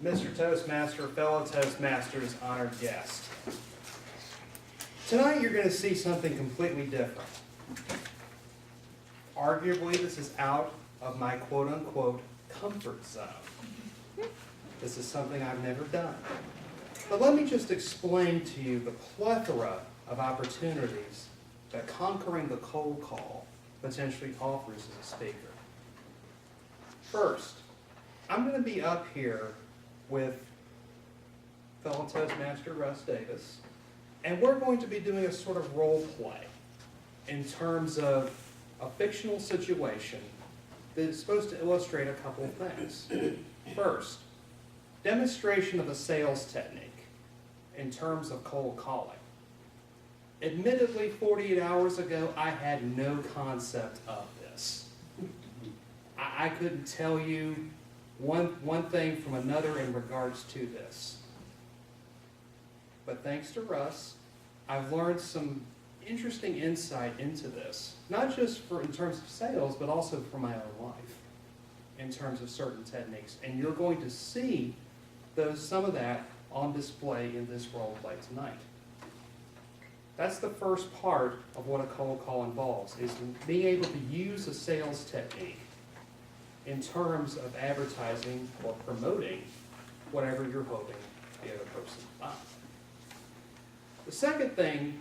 Mr. Toastmaster, fellow Toastmasters, honored guest. Tonight you're going to see something completely different. Arguably, this is out of my quote-unquote comfort zone. This is something I've never done. But let me just explain to you the plethora of opportunities that conquering the cold call potentially offers as a speaker. First, I'm going to be up here with fellow Toastmaster Russ Davis, and we're going to be doing a sort of role play in terms of a fictional situation that is supposed to illustrate a couple of things. First, demonstration of a sales technique in terms of cold calling. Admittedly, 48 hours ago, I had no concept of this. I couldn't tell you one thing from another in regards to this. But thanks to Russ, I've learned some interesting insight into this, not just in terms of sales, but also for my own life, in terms of certain techniques. And you're going to see some of that on display in this role play tonight. That's the first part of what a cold call involves, is being able to use a sales technique in terms of advertising or promoting whatever you're hoping the other person to buy. The second thing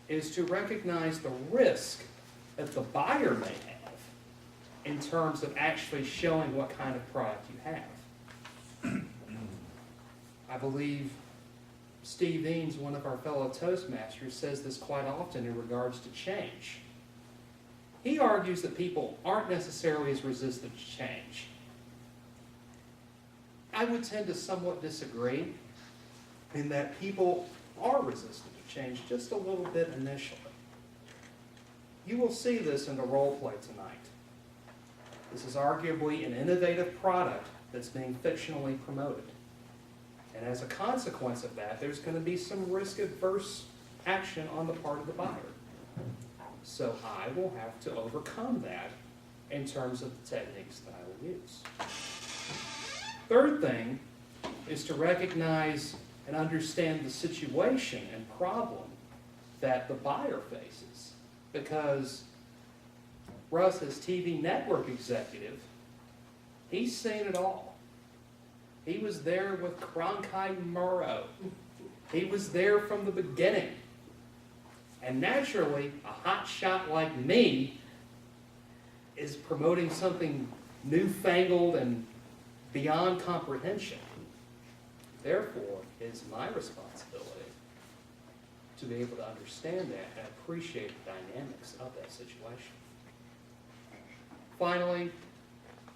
is to recognize the risk that the buyer may have in terms of actually showing what kind of product you have. I believe Steve Eanes, one of our fellow Toastmasters, says this quite often in regards to change. He argues that people aren't necessarily as resistant to change. I would tend to somewhat disagree in that people are resistant to change just a little bit initially. You will see this in the role play tonight. This is arguably an innovative product that's being fictionally promoted. And as a consequence of that, there's going to be some risk-averse action on the part of the buyer. So I will have to overcome that in terms of the techniques that I will use. Third thing is to recognize and understand the situation and problem that the buyer faces. Because Russ, as TV network executive, he's seen it all. He was there with Cronkite and Murrow. He was there from the beginning. And naturally, a hot shot like me is promoting something newfangled and beyond comprehension. Therefore, it's my responsibility to be able to understand that and appreciate the dynamics of that situation. Finally,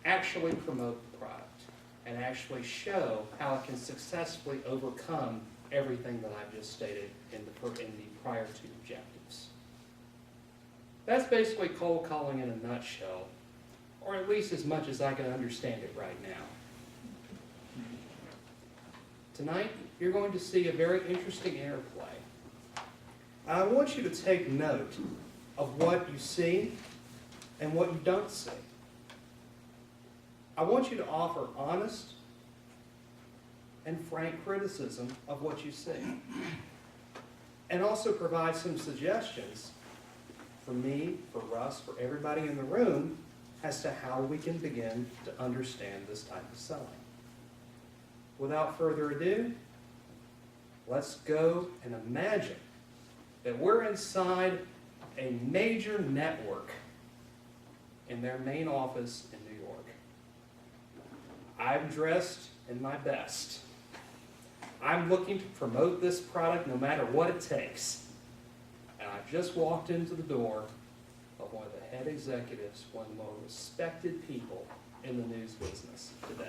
actually promote the product and actually show how it can successfully overcome everything that I've just stated in the prior two objectives. That's basically cold calling in a nutshell, or at least as much as I can understand it right now. Tonight, you're going to see a very interesting interplay. I want you to take note of what you see and what you don't see. I want you to offer honest and frank criticism of what you see, and also provide some suggestions for me, for Russ, for everybody in the room as to how we can begin to understand this type of selling. Without further ado, let's go and imagine that we're inside a major network in their main office in New York. I'm dressed in my best. I'm looking to promote this product no matter what it takes. And I've just walked into the door of one of the head executives, one of the most respected people in the news business today.